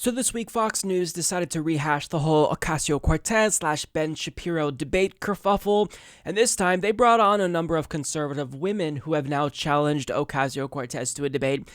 So this week, Fox News decided to rehash the whole Ocasio-Cortez / Ben Shapiro debate kerfuffle, and this time they brought on a number of conservative women who have now challenged Ocasio-Cortez to a debate,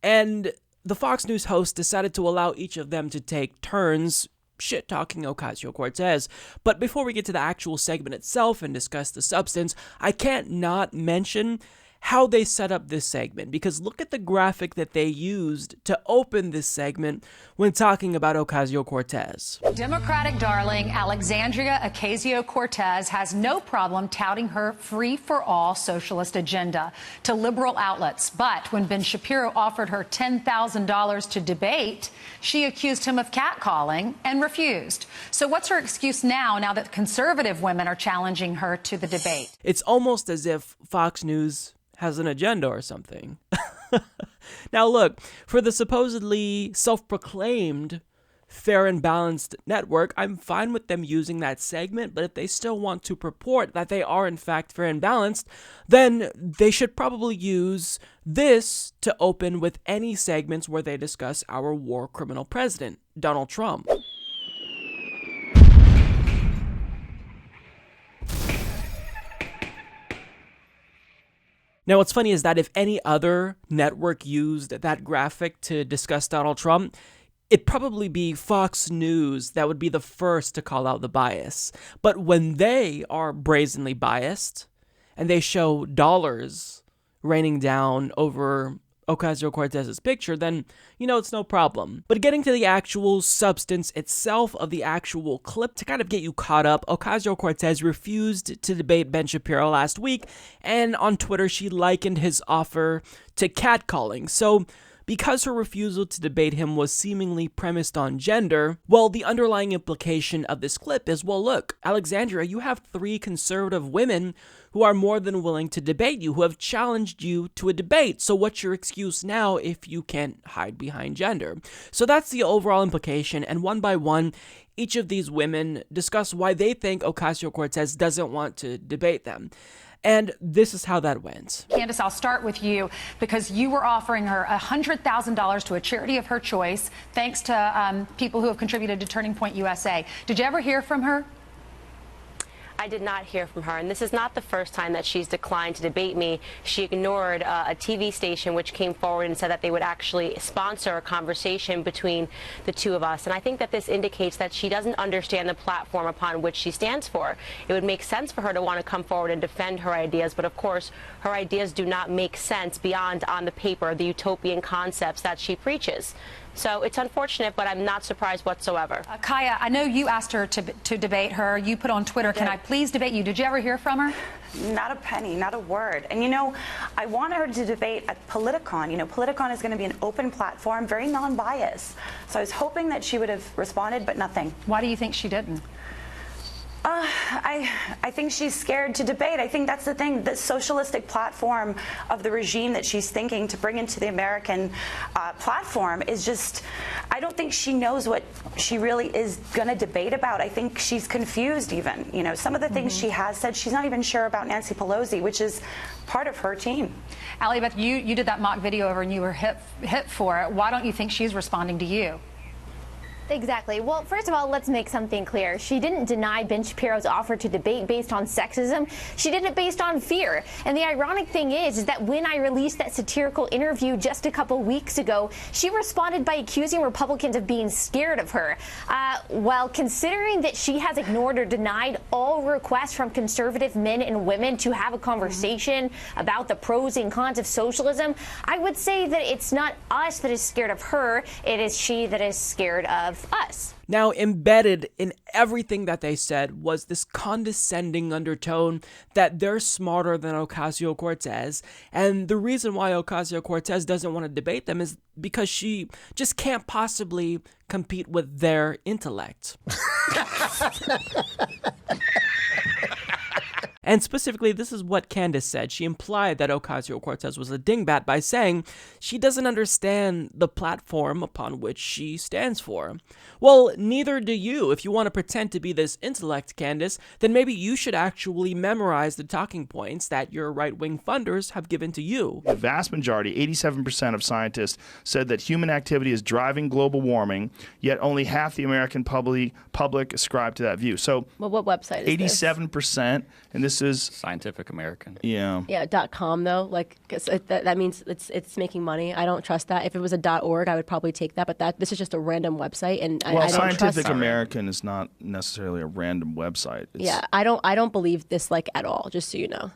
and the Fox News host decided to allow each of them to take turns shit-talking Ocasio-Cortez. But before we get to the actual segment itself and discuss the substance, I can't not mention how they set up this segment, because look at the graphic that they used to open this segment when talking about Ocasio-Cortez. Democratic darling Alexandria Ocasio-Cortez has no problem touting her free-for-all socialist agenda to liberal outlets. But when Ben Shapiro offered her $10,000 to debate, she accused him of catcalling and refused. So what's her excuse now that conservative women are challenging her to the debate? It's almost as if Fox News has an agenda or something. Now look, for the supposedly self-proclaimed fair and balanced network, I'm fine with them using that segment, but if they still want to purport that they are in fact fair and balanced, then they should probably use this to open with any segments where they discuss our war criminal president, Donald Trump. Now, what's funny is that if any other network used that graphic to discuss Donald Trump, it'd probably be Fox News that would be the first to call out the bias. But when they are brazenly biased and they show dollars raining down over Ocasio-Cortez's picture, then, it's no problem. But getting to the actual substance itself of the actual clip, to kind of get you caught up, Ocasio-Cortez refused to debate Ben Shapiro last week, and on Twitter she likened his offer to catcalling. So, because her refusal to debate him was seemingly premised on gender, well, the underlying implication of this clip is, well, look, Alexandria, you have 3 conservative women who are more than willing to debate you, who have challenged you to a debate. So what's your excuse now if you can't hide behind gender? So that's the overall implication, and one by one, each of these women discuss why they think Ocasio-Cortez doesn't want to debate them. And this is how that went. Candace, I'll start with you because you were offering her $100,000 to a charity of her choice, thanks to people who have contributed to Turning Point USA. Did you ever hear from her? I did not hear from her, and this is not the first time that she's declined to debate me. She ignored a TV station which came forward and said that they would actually sponsor a conversation between the two of us, and I think that this indicates that she doesn't understand the platform upon which she stands for. It would make sense for her to want to come forward and defend her ideas, but of course her ideas do not make sense beyond on the paper, the utopian concepts that she preaches. So it's unfortunate, but I'm not surprised whatsoever. Kaya, I know you asked her to debate her. You put on Twitter, can I please debate you? Did you ever hear from her? Not a penny, not a word. And I want her to debate at Politicon. Politicon is going to be an open platform, very non-biased. So I was hoping that she would have responded, but nothing. Why do you think she didn't? I think she's scared to debate. I think that's the thing. The socialistic platform of the regime that she's thinking to bring into the American platform is just, I don't think she knows what she really is going to debate about. I think she's confused even. Some of the things she has said, she's not even sure about Nancy Pelosi, which is part of her team. Allie Beth, you did that mock video over and you were hit for it. Why don't you think she's responding to you? Exactly. Well, first of all, let's make something clear. She didn't deny Ben Shapiro's offer to debate based on sexism. She did it based on fear. And the ironic thing is that when I released that satirical interview just a couple weeks ago, she responded by accusing Republicans of being scared of her. Well, considering that she has ignored or denied all requests from conservative men and women to have a conversation about the pros and cons of socialism, I would say that it's not us that is scared of her, it is she that is scared of us. Now, embedded in everything that they said was this condescending undertone that they're smarter than Ocasio-Cortez, and the reason why Ocasio-Cortez doesn't want to debate them is because she just can't possibly compete with their intellect. And specifically, this is what Candace said. She implied that Ocasio-Cortez was a dingbat by saying she doesn't understand the platform upon which she stands for. Well, neither do you. If you want to pretend to be this intellect, Candace, then maybe you should actually memorize the talking points that your right-wing funders have given to you. The vast majority, 87% of scientists, said that human activity is driving global warming, yet only half the American public ascribe to that view. So, well, what website is 87%, and this is Scientific American. Yeah. Yeah, .com though, like 'cause that means it's making money. I don't trust that. If it was a .org, I would probably take that. But this is just a random website, and I don't Scientific trust American is not necessarily a random website. I don't believe this like at all. Just so you know.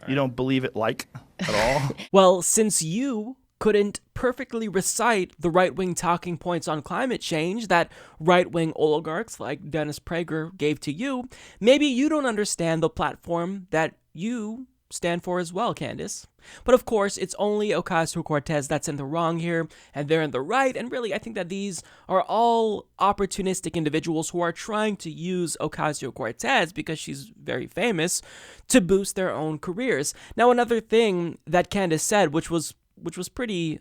You don't believe it like at all? Well, since you couldn't perfectly recite the right-wing talking points on climate change that right-wing oligarchs like Dennis Prager gave to you, maybe you don't understand the platform that you stand for as well, Candace. But of course, it's only Ocasio-Cortez that's in the wrong here, and they're in the right, and really, I think that these are all opportunistic individuals who are trying to use Ocasio-Cortez, because she's very famous, to boost their own careers. Now, another thing that Candace said, which was pretty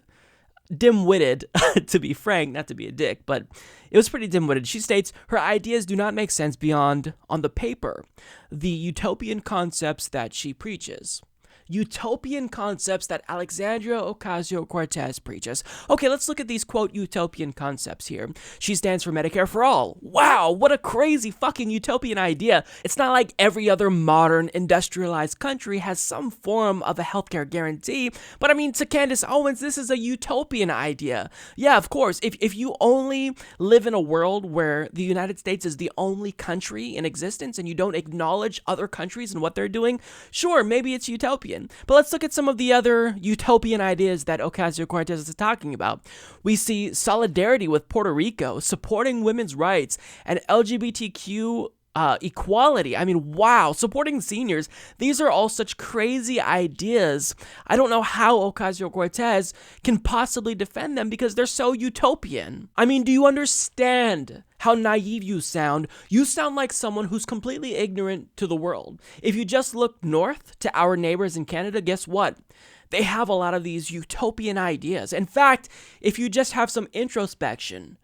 dim-witted, to be frank, not to be a dick, but it was pretty dim-witted. She states, her ideas do not make sense beyond, on the paper, the utopian concepts that she preaches. Utopian concepts that Alexandria Ocasio-Cortez preaches. Okay, let's look at these, quote, utopian concepts here. She stands for Medicare for all. Wow, what a crazy fucking utopian idea. It's not like every other modern industrialized country has some form of a healthcare guarantee, but I mean, to Candace Owens, this is a utopian idea. Yeah, of course, if you only live in a world where the United States is the only country in existence and you don't acknowledge other countries and what they're doing, sure, maybe it's utopian. But let's look at some of the other utopian ideas that Ocasio-Cortez is talking about. We see solidarity with Puerto Rico, supporting women's rights, and LGBTQ equality. I mean, wow, supporting seniors. These are all such crazy ideas. I don't know how Ocasio-Cortez can possibly defend them because they're so utopian. I mean, do you understand how naive you sound? You sound like someone who's completely ignorant to the world. If you just look north to our neighbors in Canada, guess what? They have a lot of these utopian ideas. In fact, if you just have some introspection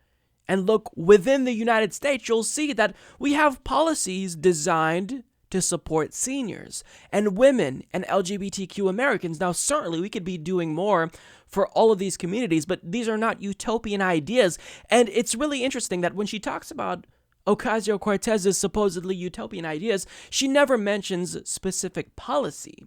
and look within the United States, you'll see that we have policies designed to support seniors and women and LGBTQ Americans. Now, certainly we could be doing more for all of these communities, but these are not utopian ideas. And it's really interesting that when she talks about Ocasio-Cortez's supposedly utopian ideas, she never mentions specific policy.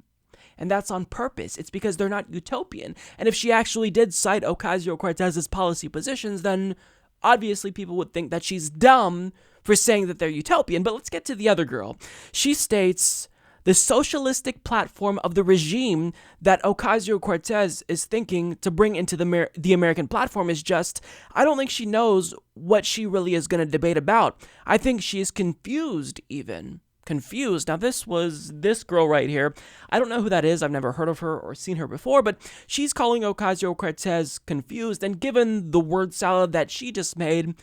And that's on purpose. It's because they're not utopian. And if she actually did cite Ocasio-Cortez's policy positions, then obviously people would think that she's dumb for saying that they're utopian. But let's get to the other girl. She states the socialistic platform of the regime that Ocasio-Cortez is thinking to bring into the American platform is just, I don't think she knows what she really is going to debate about. I think she is confused even. Confused. Now, this was this girl right here. I don't know who that is. I've never heard of her or seen her before, but she's calling Ocasio-Cortez confused, and given the word salad that she just made,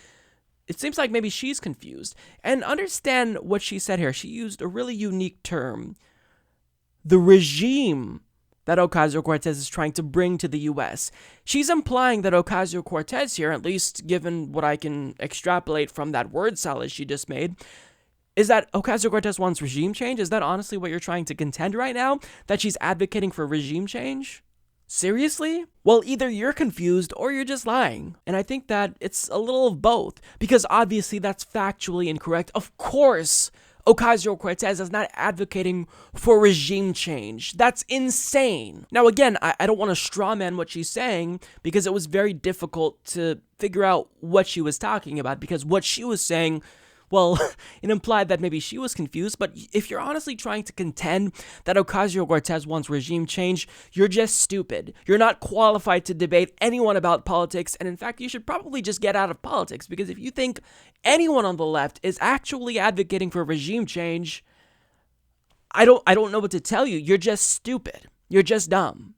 it seems like maybe she's confused. And understand what she said here. She used a really unique term. The regime that Ocasio-Cortez is trying to bring to the U.S. She's implying that Ocasio-Cortez here, at least given what I can extrapolate from that word salad she just made, is that Ocasio-Cortez wants regime change? Is that honestly what you're trying to contend right now? That she's advocating for regime change? Seriously? Well, either you're confused or you're just lying. And I think that it's a little of both, because obviously that's factually incorrect. Of course, Ocasio-Cortez is not advocating for regime change. That's insane. Now, again, I don't want to strawman what she's saying because it was very difficult to figure out what she was talking about, because what she was saying, well, it implied that maybe she was confused, but if you're honestly trying to contend that Ocasio-Cortez wants regime change, you're just stupid. You're not qualified to debate anyone about politics, and in fact, you should probably just get out of politics, because if you think anyone on the left is actually advocating for regime change, I don't know what to tell you. You're just stupid. You're just dumb.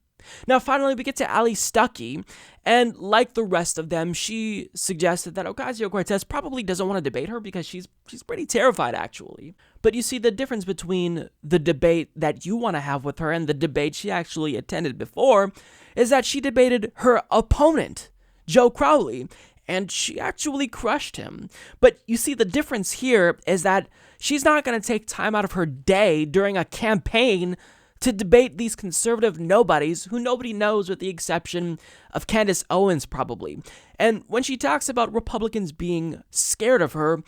Now, finally, we get to Ali Stuckey, and like the rest of them, she suggested that Ocasio-Cortez probably doesn't want to debate her because she's pretty terrified, actually. But you see, the difference between the debate that you want to have with her and the debate she actually attended before is that she debated her opponent, Joe Crowley, and she actually crushed him. But you see, the difference here is that she's not going to take time out of her day during a campaign to debate these conservative nobodies who nobody knows with the exception of Candace Owens, probably. And when she talks about Republicans being scared of her,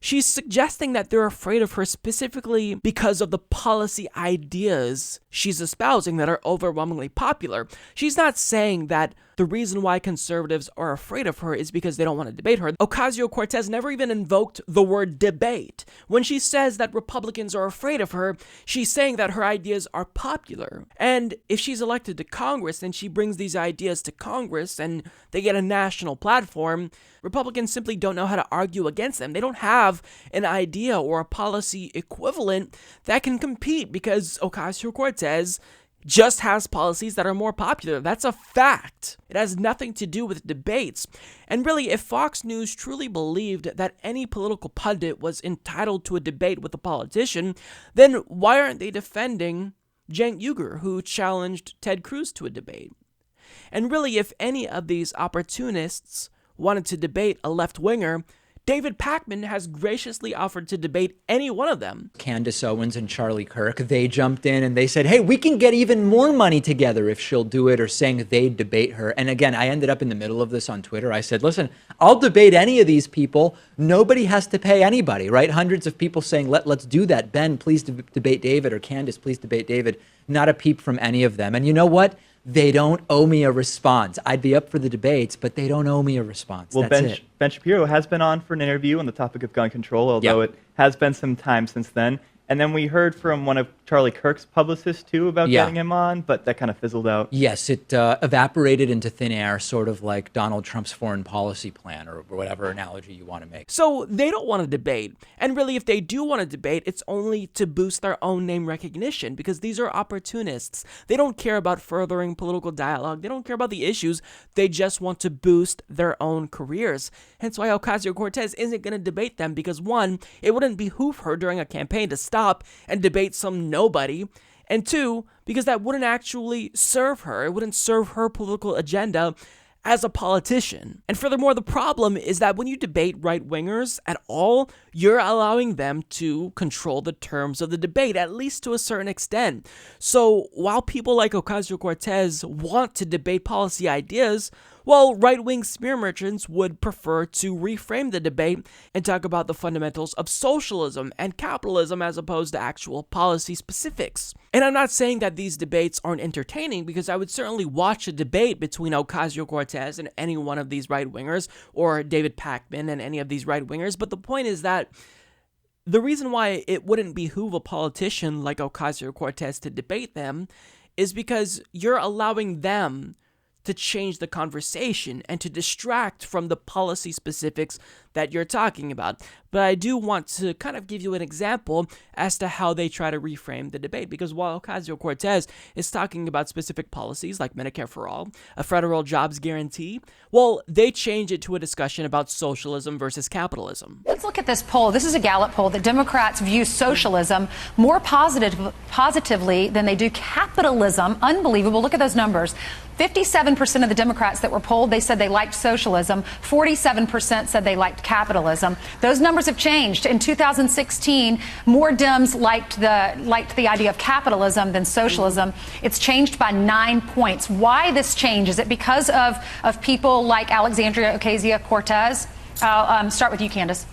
she's suggesting that they're afraid of her specifically because of the policy ideas she's espousing that are overwhelmingly popular. She's not saying that the reason why conservatives are afraid of her is because they don't want to debate her. Ocasio-Cortez never even invoked the word debate. When she says that Republicans are afraid of her, she's saying that her ideas are popular. And if she's elected to Congress and she brings these ideas to Congress and they get a national platform, Republicans simply don't know how to argue against them. They don't have an idea or a policy equivalent that can compete because Ocasio-Cortez just has policies that are more popular. That's a fact. It has nothing to do with debates. And really, if Fox News truly believed that any political pundit was entitled to a debate with a politician, then why aren't they defending Cenk Uygur, who challenged Ted Cruz to a debate? And really, if any of these opportunists wanted to debate a left-winger, David Pakman has graciously offered to debate any one of them. Candace Owens and Charlie Kirk, they jumped in and they said, hey, we can get even more money together if she'll do it, or saying they'd debate her. And again, I ended up in the middle of this on Twitter. I said, listen, I'll debate any of these people. Nobody has to pay anybody, right? Hundreds of people saying, let's do that. Ben, please debate David, or Candace, please debate David. Not a peep from any of them. And you know what? They don't owe me a response. I'd be up for the debates, but they don't owe me a response. Well, Ben Shapiro has been on for an interview on the topic of gun control, although it has been some time since then. And then we heard from one of Charlie Kirk's publicists, too, about getting him on, but that kind of fizzled out. Yes, it evaporated into thin air, sort of like Donald Trump's foreign policy plan, or whatever analogy you want to make. So they don't want to debate. And really, if they do want to debate, it's only to boost their own name recognition, because these are opportunists. They don't care about furthering political dialogue. They don't care about the issues. They just want to boost their own careers. Hence why Ocasio-Cortez isn't going to debate them, because one, it wouldn't behoove her during a campaign to stop and debate some nobody, and two, because that wouldn't actually serve her. It wouldn't serve her political agenda as a politician. And furthermore, the problem is that when you debate right-wingers at all, you're allowing them to control the terms of the debate, at least to a certain extent. So while people like Ocasio-Cortez want to debate policy ideas, well, right-wing smear merchants would prefer to reframe the debate and talk about the fundamentals of socialism and capitalism as opposed to actual policy specifics. And I'm not saying that these debates aren't entertaining, because I would certainly watch a debate between Ocasio-Cortez and any one of these right-wingers, or David Pakman and any of these right-wingers, but the point is that the reason why it wouldn't behoove a politician like Ocasio-Cortez to debate them is because you're allowing them to change the conversation and to distract from the policy specifics that you're talking about. But I do want to kind of give you an example as to how they try to reframe the debate, because while Ocasio-Cortez is talking about specific policies like Medicare for All, a federal jobs guarantee, well, they change it to a discussion about socialism versus capitalism. Let's look at this poll. This is a Gallup poll that Democrats view socialism more positively than they do capitalism. Unbelievable. Look at those numbers. 57% of the Democrats that were polled, they said they liked socialism. 47% said they liked capitalism. Those numbers have changed. In 2016, more Dems liked the idea of capitalism than socialism. It's changed by 9 points. Why this change? Is it because of people like Alexandria Ocasio-Cortez? I'll start with you, Candace.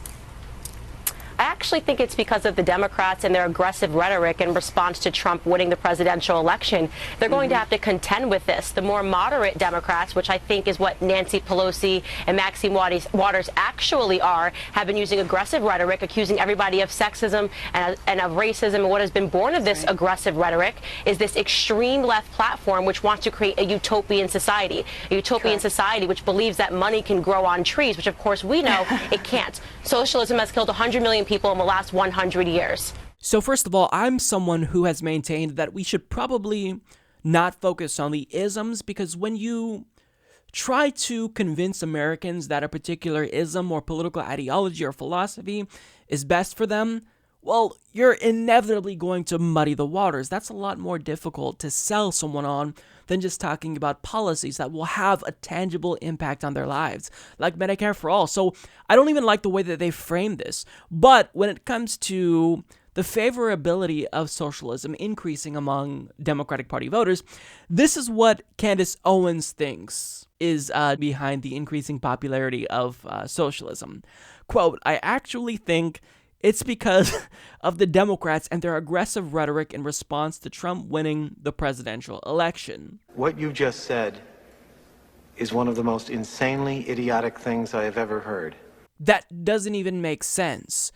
I actually think it's because of the Democrats and their aggressive rhetoric in response to Trump winning the presidential election. They're going to have to contend with this. The more moderate Democrats, which I think is what Nancy Pelosi and Maxine Waters actually are, have been using aggressive rhetoric, accusing everybody of sexism and of racism. And what has been born of this aggressive rhetoric is this extreme left platform which wants to create a utopian society. A utopian society which believes that money can grow on trees, which of course we know it can't. Socialism has killed 100 million people in the last 100 years. So first of all, I'm someone who has maintained that we should probably not focus on the isms, because when you try to convince Americans that a particular ism or political ideology or philosophy is best for them, well, you're inevitably going to muddy the waters. That's a lot more difficult to sell someone on than just talking about policies that will have a tangible impact on their lives, like Medicare for all. So I don't even like the way that they frame this. But when it comes to the favorability of socialism increasing among Democratic Party voters, this is what Candace Owens thinks is behind the increasing popularity of socialism. Quote, "I actually think it's because of the Democrats and their aggressive rhetoric in response to Trump winning the presidential election." What you just said is one of the most insanely idiotic things I have ever heard. That doesn't even make sense.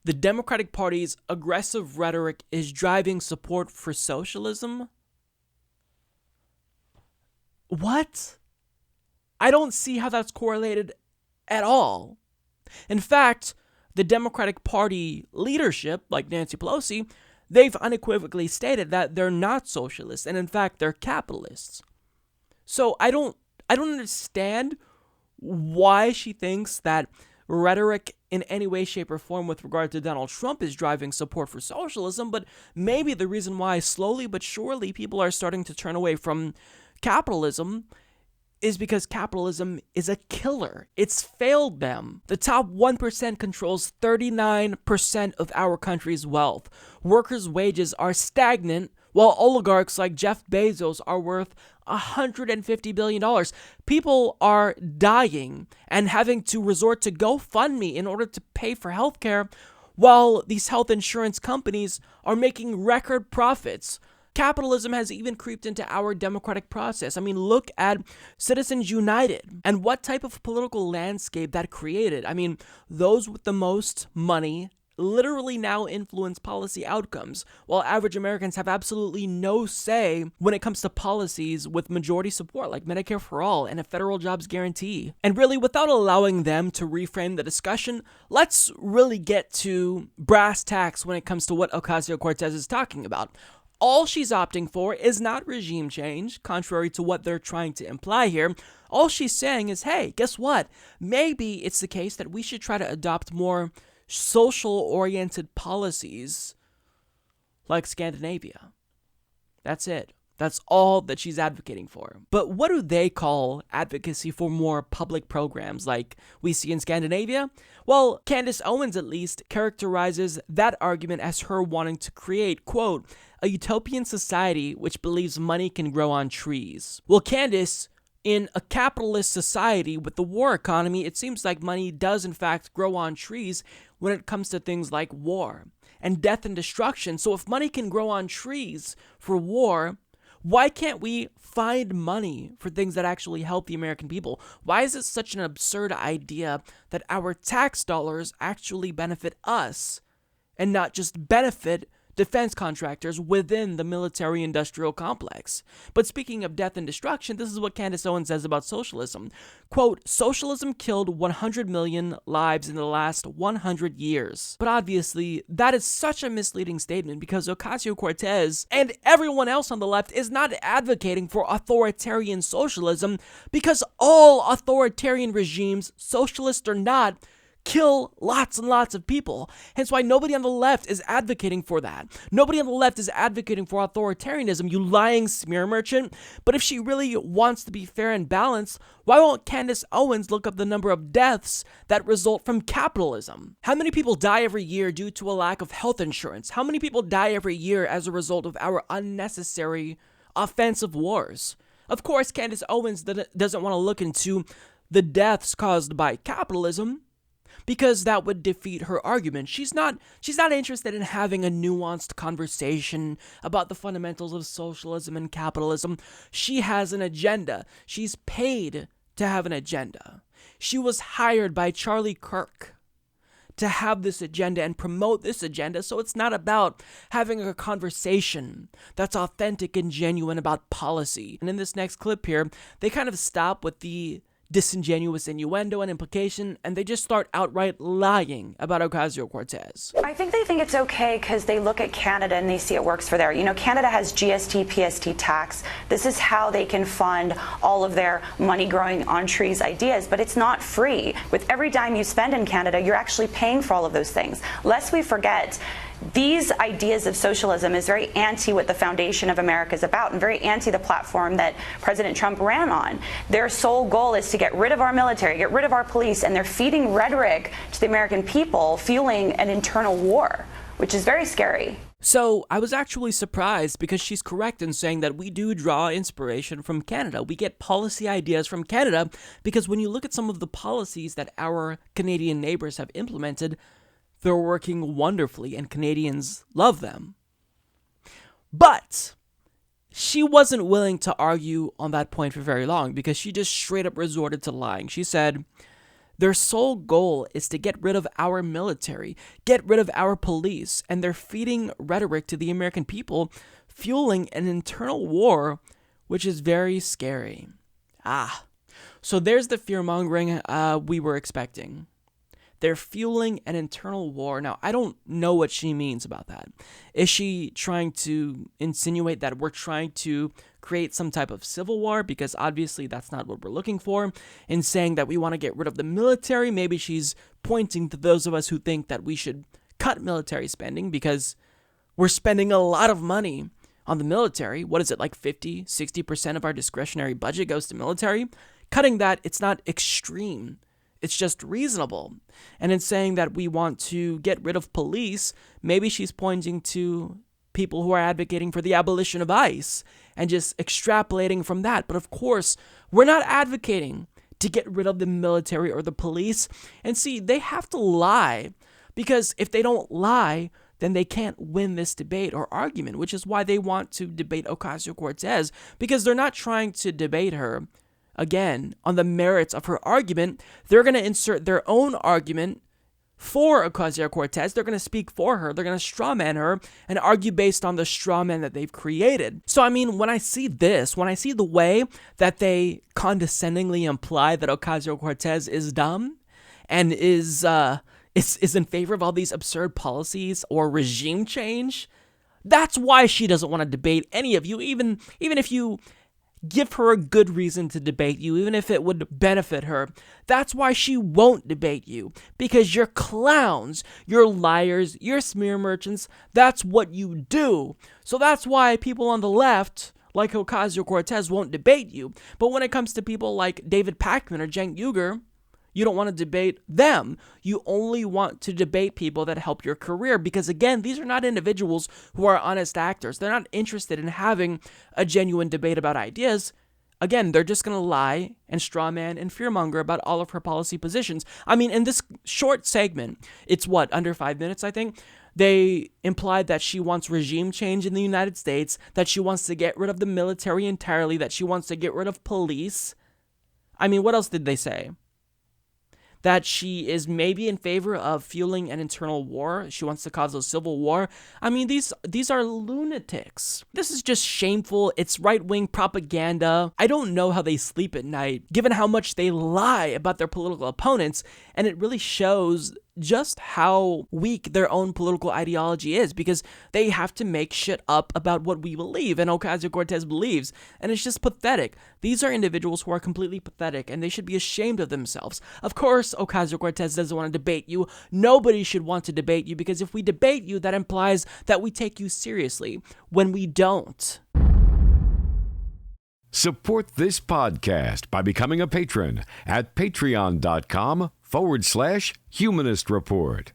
The Democratic Party's aggressive rhetoric is driving support for socialism? What? I don't see how that's correlated at all. In fact, the Democratic Party leadership, like Nancy Pelosi, they've unequivocally stated that they're not socialists, and in fact, they're capitalists. So I don't understand why she thinks that rhetoric in any way, shape, or form with regard to Donald Trump is driving support for socialism, but maybe the reason why slowly but surely people are starting to turn away from capitalism is because capitalism is a killer. It's failed them. The top 1% controls 39% of our country's wealth. Workers' wages are stagnant, while oligarchs like Jeff Bezos are worth $150 billion. People are dying and having to resort to GoFundMe in order to pay for healthcare, while these health insurance companies are making record profits. Capitalism has even creeped into our democratic process. I mean, look at Citizens United and what type of political landscape that created. I mean, those with the most money literally now influence policy outcomes, while average Americans have absolutely no say when it comes to policies with majority support, like Medicare for all and a federal jobs guarantee. And really, without allowing them to reframe the discussion, let's really get to brass tacks when it comes to what Ocasio-Cortez is talking about. All she's opting for is not regime change, contrary to what they're trying to imply here. All she's saying is, hey, guess what? Maybe it's the case that we should try to adopt more social-oriented policies like Scandinavia. That's it. That's all that she's advocating for. But what do they call advocacy for more public programs like we see in Scandinavia? Well, Candace Owens at least characterizes that argument as her wanting to create, quote, a utopian society which believes money can grow on trees. Well, Candace, in a capitalist society with the war economy, it seems like money does in fact grow on trees when it comes to things like war and death and destruction. So if money can grow on trees for war, why can't we find money for things that actually help the American people? Why is it such an absurd idea that our tax dollars actually benefit us and not just benefit defense contractors within the military-industrial complex? But speaking of death and destruction, this is what Candace Owens says about socialism. Quote, socialism killed 100 million lives in the last 100 years. But obviously, that is such a misleading statement because Ocasio-Cortez and everyone else on the left is not advocating for authoritarian socialism, because all authoritarian regimes, socialist or not, kill lots and lots of people. Hence why nobody on the left is advocating for that. Nobody on the left is advocating for authoritarianism, you lying smear merchant. But if she really wants to be fair and balanced, why won't Candace Owens look up the number of deaths that result from capitalism? How many people die every year due to a lack of health insurance? How many people die every year as a result of our unnecessary offensive wars? Of course, Candace Owens doesn't want to look into the deaths caused by capitalism, because that would defeat her argument. She's not interested in having a nuanced conversation about the fundamentals of socialism and capitalism. She has an agenda. She's paid to have an agenda. She was hired by Charlie Kirk to have this agenda and promote this agenda, so it's not about having a conversation that's authentic and genuine about policy. And in this next clip here, they kind of stop with the disingenuous innuendo and implication, and they just start outright lying about Ocasio-Cortez. I think they think it's okay because they look at Canada and they see it works for there. You know, Canada has GST, PST tax. This is how they can fund all of their money growing on trees ideas, but it's not free. With every dime you spend in Canada, you're actually paying for all of those things. Lest we forget, these ideas of socialism is very anti what the foundation of America is about and very anti the platform that President Trump ran on. Their sole goal is to get rid of our military, get rid of our police, and they're feeding rhetoric to the American people, fueling an internal war, which is very scary. So I was actually surprised because she's correct in saying that we do draw inspiration from Canada. We get policy ideas from Canada because when you look at some of the policies that our Canadian neighbors have implemented, they're working wonderfully and Canadians love them. But she wasn't willing to argue on that point for very long because she just straight up resorted to lying. She said, their sole goal is to get rid of our military, get rid of our police, and they're feeding rhetoric to the American people, fueling an internal war, which is very scary. So there's the fear-mongering we were expecting. They're fueling an internal war. Now, I don't know what she means about that. Is she trying to insinuate that we're trying to create some type of civil war? Because obviously that's not what we're looking for. In saying that we want to get rid of the military, maybe she's pointing to those of us who think that we should cut military spending because we're spending a lot of money on the military. What is it, like 50, 60% of our discretionary budget goes to military? Cutting that, it's not extreme. It's just reasonable. And in saying that we want to get rid of police, maybe she's pointing to people who are advocating for the abolition of ICE and just extrapolating from that. But of course, we're not advocating to get rid of the military or the police. And see, they have to lie because if they don't lie, then they can't win this debate or argument, which is why they want to debate Ocasio-Cortez, because they're not trying to debate her again on the merits of her argument. They're going to insert their own argument for Ocasio-Cortez. They're going to speak for her. They're going to strawman her and argue based on the strawman that they've created. So, I mean, when I see this, when I see the way that they condescendingly imply that Ocasio-Cortez is dumb and is in favor of all these absurd policies or regime change, that's why she doesn't want to debate any of you, even if you give her a good reason to debate you, even if it would benefit her. That's why she won't debate you, because you're clowns, you're liars, you're smear merchants. That's what you do. So that's why people on the left, like Ocasio-Cortez, won't debate you. But when it comes to people like David Pakman or Cenk Uygur, you don't want to debate them. You only want to debate people that help your career because, again, these are not individuals who are honest actors. They're not interested in having a genuine debate about ideas. Again, they're just going to lie and strawman and fearmonger about all of her policy positions. I mean, in this short segment, it's under 5 minutes, I think. They implied that she wants regime change in the United States, that she wants to get rid of the military entirely, that she wants to get rid of police. I mean, what else did they say? That she is maybe in favor of fueling an internal war. She wants to cause a civil war. I mean, these are lunatics. This is just shameful. It's right-wing propaganda. I don't know how they sleep at night, given how much they lie about their political opponents, and it really shows just how weak their own political ideology is, because they have to make shit up about what we believe and Ocasio-Cortez believes, and it's just pathetic. These are individuals who are completely pathetic, and they should be ashamed of themselves. Of course, Ocasio-Cortez doesn't want to debate you. Nobody should want to debate you, because if we debate you, that implies that we take you seriously, when we don't. Support this podcast by becoming a patron at patreon.com/Humanist Report.